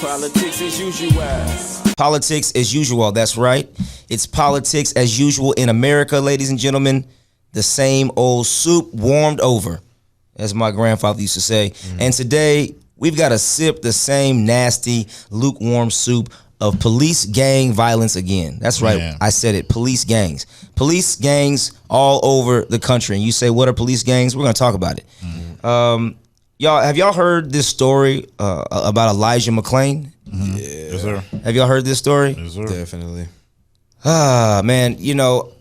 Politics as usual. Politics as usual. That's right. It's politics as usual in America, ladies and gentlemen. The same old soup warmed over, as my grandfather used to say. And today, we've got to sip the same nasty, lukewarm soup of police gang violence again. That's right. Man. I said it. Police gangs. Police gangs all over the country. And you say, what are police gangs? We're going to talk about it. Y'all, have y'all heard this story about Elijah McClain? Yeah. Yes, sir. Have y'all heard this story? Yes, sir. Definitely. Man, you know,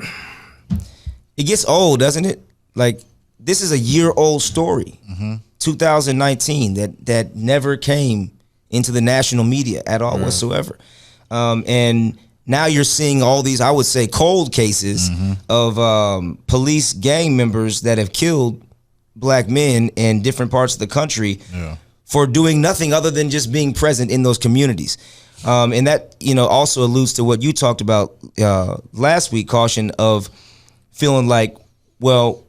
it gets old, doesn't it? Like, this is a year-old story, 2019, that never came into the national media at all whatsoever. And now you're seeing all these, I would say, cold cases of police gang members that have killed black men in different parts of the country for doing nothing other than just being present in those communities. And that, you know, also alludes to what you talked about last week, Caution, of feeling like, well,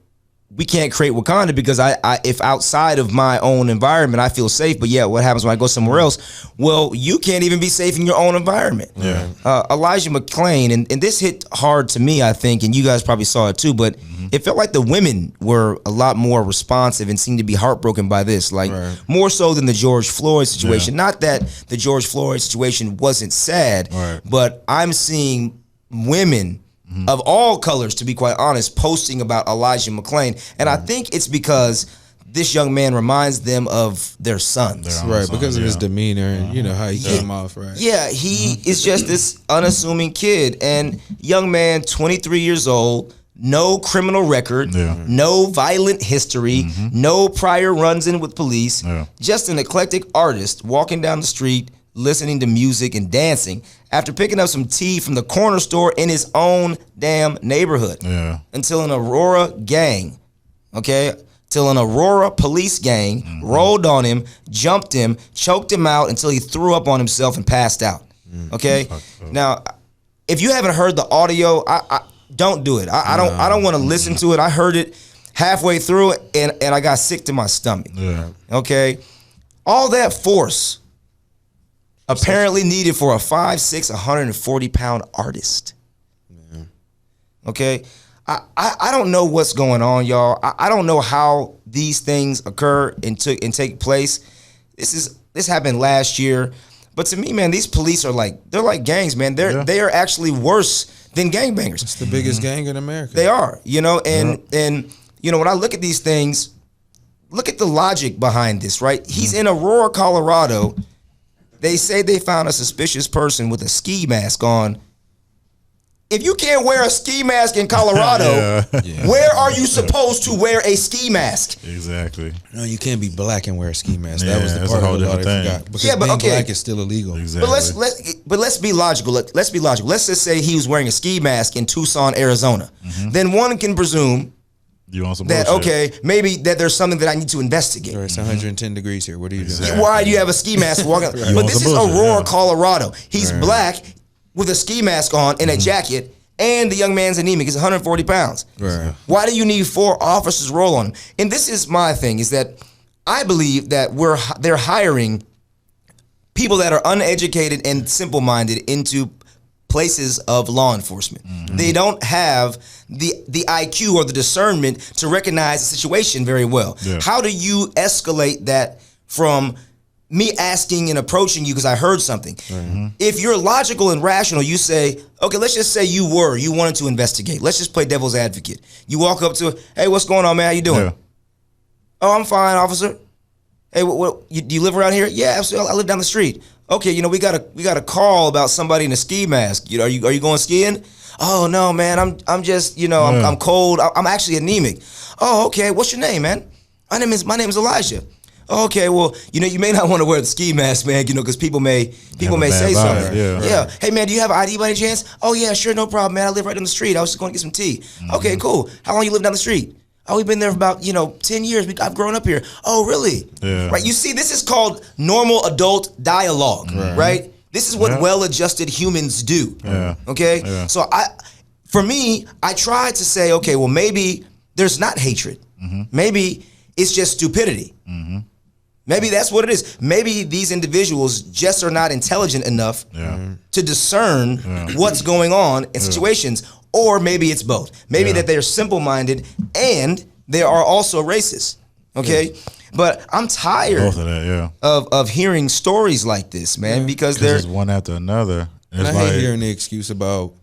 we can't create Wakanda because if outside of my own environment I feel safe, but yeah, what happens when I go somewhere else? Well, you can't even be safe in your own environment. Elijah McClain, and this hit hard to me, I think, and you guys probably saw it too, but it felt like the women were a lot more responsive and seemed to be heartbroken by this, like more so than the George Floyd situation. Not that the George Floyd situation wasn't sad, but I'm seeing women of all colors, to be quite honest, posting about Elijah McClain. And I think it's because this young man reminds them of their sons. Right, because of his demeanor and, you know, how he came off, right? Yeah, he is just this unassuming kid. And young man, 23 years old, no criminal record, no violent history, no prior runs-in with police, just an eclectic artist walking down the street, listening to music and dancing after picking up some tea from the corner store in his own damn neighborhood. Until an Aurora gang, till an Aurora police gang rolled on him, jumped him, choked him out until he threw up on himself and passed out. Now, if you haven't heard the audio, I don't do it. I don't want to listen to it. I heard it halfway through and I got sick to my stomach. All that force apparently needed for a 5'6", 140-pound artist. I don't know what's going on, y'all. I don't know how these things occur and take place. This happened last year, but to me, man, these police they're like gangs, man. They are actually worse than gangbangers. It's the biggest gang in America. They are, you know, and you know, when I look at these things, look at the logic behind this, right? He's in Aurora, Colorado. They say they found a suspicious person with a ski mask on. If you can't wear a ski mask in Colorado, where are you supposed to wear a ski mask? Exactly. No, you can't be black and wear a ski mask. That was the part of the law they forgot. Because being black is still illegal. Exactly. But let's be logical. Let's be logical. Let's just say he was wearing a ski mask in Tucson, Arizona. Then one can presume that maybe that there's something that I need to investigate. It's 110 degrees here. What are you doing? Why do you have a ski mask walking? But this is Aurora, Colorado. He's black with a ski mask on and a jacket, and the young man's anemic. He's 140 pounds. Why do you need 4 officers roll on him? And this is my thing, is that I believe that they're hiring people that are uneducated and simple-minded into places of law enforcement. They don't have the IQ or the discernment to recognize the situation very well. How do you escalate that from me asking and approaching you because I heard something? If you're logical and rational, you say, okay, let's just say you wanted to investigate. Let's just play devil's advocate. You walk up to, hey, what's going on, man? How you doing? Oh, I'm fine, officer. Hey, do you live around here? Yeah, absolutely. I live down the street. Okay, you know, we got a call about somebody in a ski mask. You know, are you going skiing? Oh no, man, I'm just, you know, I'm cold. I'm actually anemic. Oh, okay. What's your name, man? My name is Elijah. Oh, okay, well, you know, you may not want to wear the ski mask, man, you know, because people may say something. Hey, man, do you have an ID by any chance? Oh yeah, sure, no problem, man. I live right down the street. I was just going to get some tea. Okay, cool. How long you live down the street? Oh, we've been there for about, 10 years. I've grown up here. Oh, really? Right. You see, this is called normal adult dialogue, right? This is what well-adjusted humans do. Okay? So for me, I try to say, okay, well, maybe there's not hatred. Maybe it's just stupidity. Maybe that's what it is. Maybe these individuals just are not intelligent enough to discern what's going on in situations, or maybe it's both. Maybe that they're simple-minded and they are also racist. Okay, but I'm tired both of that, of hearing stories like this, man, because there's one after another. And I hate hearing the excuse about,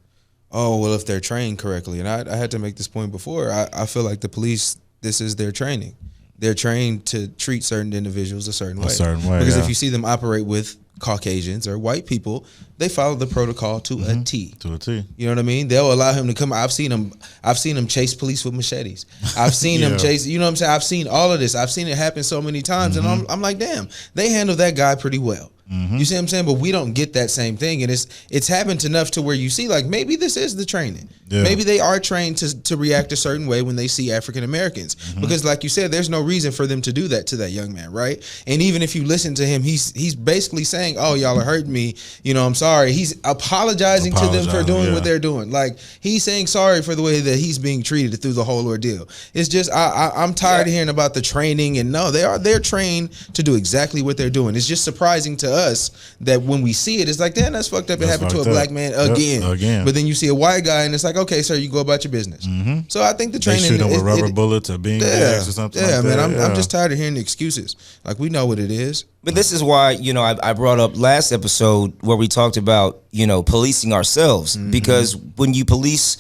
oh, well, if they're trained correctly. And I had to make this point before. I feel like the police, this is their training. They're trained to treat certain individuals a certain way. Because if you see them operate with Caucasians or white people, they follow the protocol to a T. To a T. You know what I mean? They'll allow him to come. I've seen them chase police with machetes. I've seen them chase. You know what I'm saying? I've seen all of this. I've seen it happen so many times, and I'm like, damn, they handle that guy pretty well. You see what I'm saying? But we don't get that same thing, and it's happened enough to where you see, like, maybe this is the training. Maybe they are trained to react a certain way when they see African Americans, because, like you said, there's no reason for them to do that to that young man, right? And even if you listen to him, he's basically saying, "Oh, y'all are hurting me. You know, I'm sorry." He's apologizing to them for doing what they're doing. Like, he's saying sorry for the way that he's being treated through the whole ordeal. It's just I'm tired of hearing about the training, and no, they're trained to do exactly what they're doing. It's just surprising to us that when we see it, it's like, damn, that's fucked up. It happened to a black man again. But then you see a white guy, and it's like, okay, sir, you go about your business. So I think the training, they shoot them with rubber bullets or bean bags or something. Yeah, man, I'm just tired of hearing the excuses. Like, we know what it is. But this is why, you know, I brought up last episode where we talked about, you know, policing ourselves, because when you police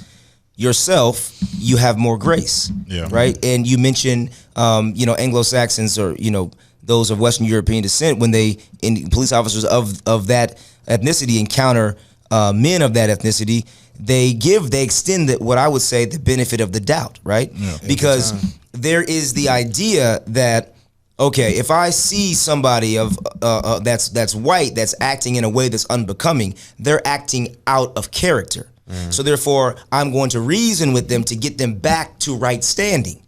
yourself, you have more grace, right? And you mentioned, you know, Anglo-Saxons, or, you know, those of Western European descent, when police officers of that ethnicity encounter men of that ethnicity, they extend what I would say the benefit of the doubt, right? Because there is the idea that, okay, if I see somebody that's white that's acting in a way that's unbecoming, they're acting out of character. So therefore, I'm going to reason with them to get them back to right standing.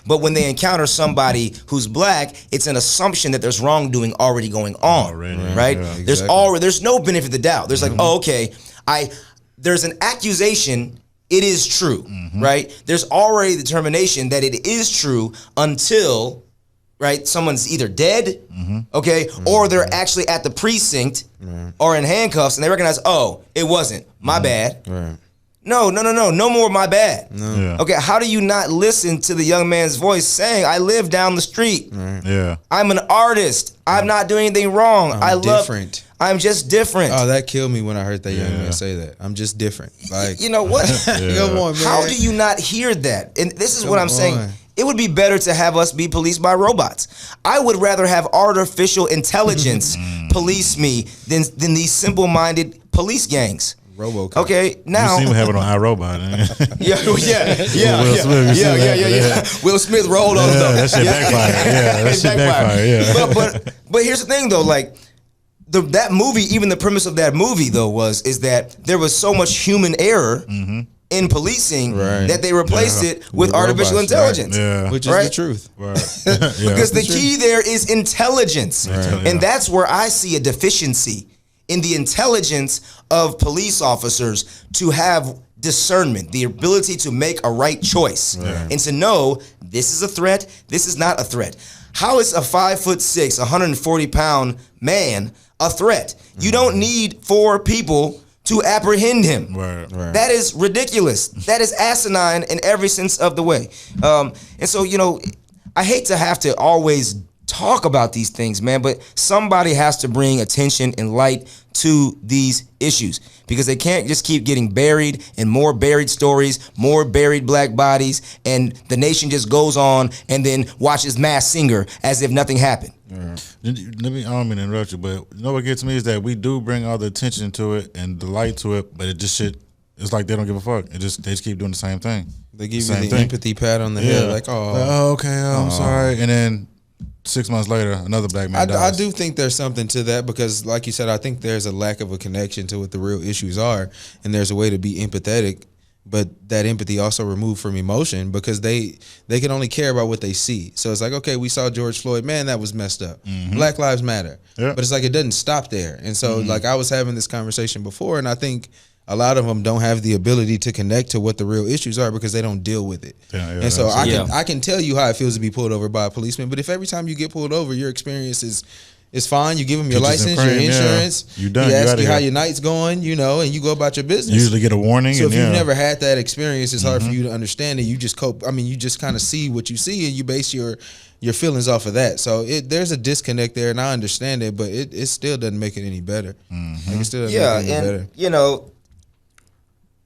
But when they encounter somebody who's black, it's an assumption that there's wrongdoing already going on, right? There's no benefit of the doubt. There's like, oh, okay, there's an accusation. It is true, right? There's already the determination that it is true until, right, someone's either dead, okay, or they're actually at the precinct or in handcuffs, and they recognize, oh, it wasn't my bad. No more my bad. Okay, how do you not listen to the young man's voice saying, I live down the street. I'm an artist. I'm not doing anything wrong. Different. I'm just different. Oh, that killed me when I heard that young man say that. I'm just different. Like, you know what? Come on, man. How do you not hear that? And this is what I'm saying. It would be better to have us be policed by robots. I would rather have artificial intelligence police me than these simple-minded police gangs. RoboCop. Okay, now you seem to have it on iRobot. Will Smith rolled on them. That shit backfired. That shit backfired. But here's the thing though, like that movie, even the premise of that movie though is that there was so much human error in policing that they replaced it with artificial intelligence, which is the truth. Because the key there is intelligence, and that's where I see a deficiency in the intelligence of police officers to have discernment, the ability to make a right choice, and to know this is a threat, this is not a threat. How is a 5'6", 140-pound man a threat? You don't need 4 people to apprehend him. That is ridiculous. That is asinine in every sense of the way. And so, you know, I hate to have to always talk about these things, man, but somebody has to bring attention and light to these issues, because they can't just keep getting buried in more buried stories, more buried black bodies, and the nation just goes on and then watches Masked Singer as if nothing happened. I don't mean to interrupt you, but you know what gets me is that we do bring all the attention to it and the light to it, but it just it's like they don't give a fuck. They just keep doing the same thing. They give you the empathy pat on the head, like, I'm sorry, and then 6 months later, another black man dies. I do think there's something to that, because like you said, I think there's a lack of a connection to what the real issues are, and there's a way to be empathetic, but that empathy also removed from emotion, because they can only care about what they see. So it's like, okay, we saw George Floyd, man, that was messed up. Black Lives Matter. But it's like it doesn't stop there. And so like I was having this conversation before, and I think A lot of them don't have the ability to connect to what the real issues are because they don't deal with it. And so I can tell you how it feels to be pulled over by a policeman. But if every time you get pulled over, your experience is fine, you give them your license, your insurance, you done. He asks you how your night's going, you know, and you go about your business. You usually get a warning. So if you've never had that experience, it's hard for you to understand it. You just cope. I mean, you just kind of see what you see, and you base your feelings off of that. So there's a disconnect there, and I understand it, but it still doesn't make it any better. Like it still doesn't make it any better. You know,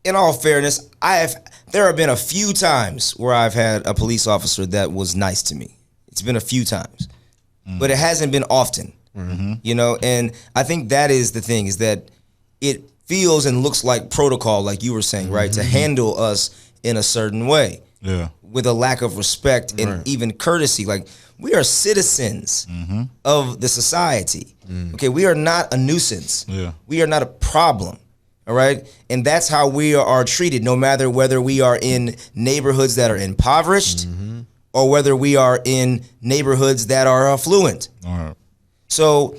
in all fairness, there have been a few times where I've had a police officer that was nice to me. It's been a few times, but it hasn't been often. You know, and I think that is the thing, is that it feels and looks like protocol, like you were saying, right, to handle us in a certain way, with a lack of respect and even courtesy. Like, we are citizens of the society. Okay, we are not a nuisance. We are not a problem. All right, and that's how we are treated, no matter whether we are in neighborhoods that are impoverished or whether we are in neighborhoods that are affluent. All right. So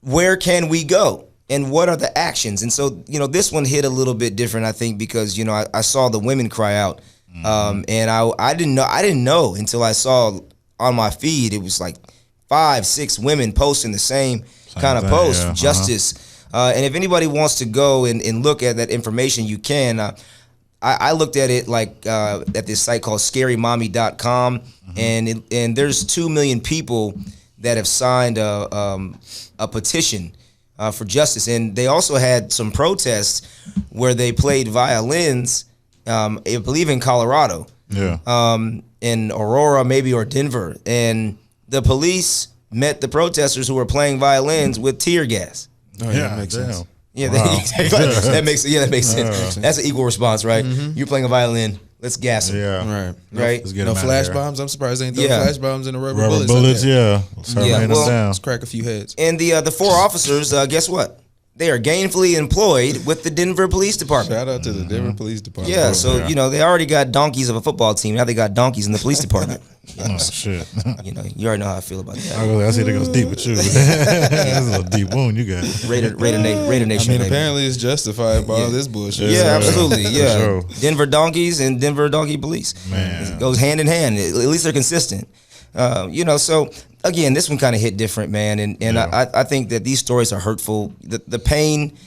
where can we go, and what are the actions? And so, you know, this one hit a little bit different, I think, because, you know, I saw the women cry out, and I didn't know until I saw on my feed, it was like 5-6 women posting the same kind of post, justice. And if anybody wants to go and look at that information, you can. I looked at it like at this site called ScaryMommy.com, and there's 2 million people that have signed a petition for justice. And they also had some protests where they played violins, I believe in Colorado, in Aurora maybe, or Denver. And the police met the protesters who were playing violins with tear gas. Oh, yeah, that makes sense. Yeah, that makes sense. That's an equal response, right? You're playing a violin. Let's gas them. Yeah. Right. No flash bombs. I'm surprised they ain't throw flash bombs in the rubber bullets. Well, let's crack a few heads. And the 4 officers, guess what? They are gainfully employed with the Denver Police Department. Shout out to the Denver Police Department. Yeah, so you know, they already got donkeys of a football team. Now they got donkeys in the police department. Oh shit! You know, you already know how I feel about that. I see that goes deep with you. That's a deep wound you got. Raider Nation. I mean, apparently it's justified by all this bullshit. Yeah, absolutely. Yeah, sure. Denver donkeys and Denver donkey police. Man, it goes hand in hand. At least they're consistent. You know, so again, this one kind of hit different, man, and I think that these stories are hurtful. The pain,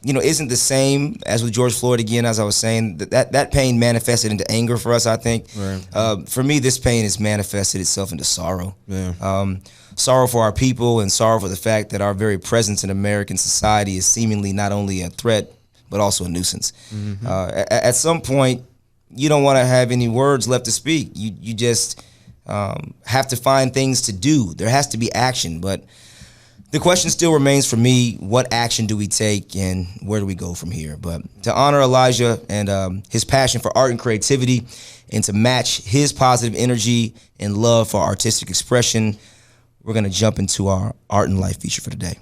you know, isn't the same as with George Floyd. Again, as I was saying, that pain manifested into anger for us, I think. Right. For me, this pain has manifested itself into sorrow. Sorrow for our people, and sorrow for the fact that our very presence in American society is seemingly not only a threat, but also a nuisance. At some point, you don't want to have any words left to speak. You just have to find things to do. There has to be action, but the question still remains for me: what action do we take, and where do we go from here? But to honor Elijah and his passion for art and creativity, and to match his positive energy and love for artistic expression, we're going to jump into our Art and Life feature for today.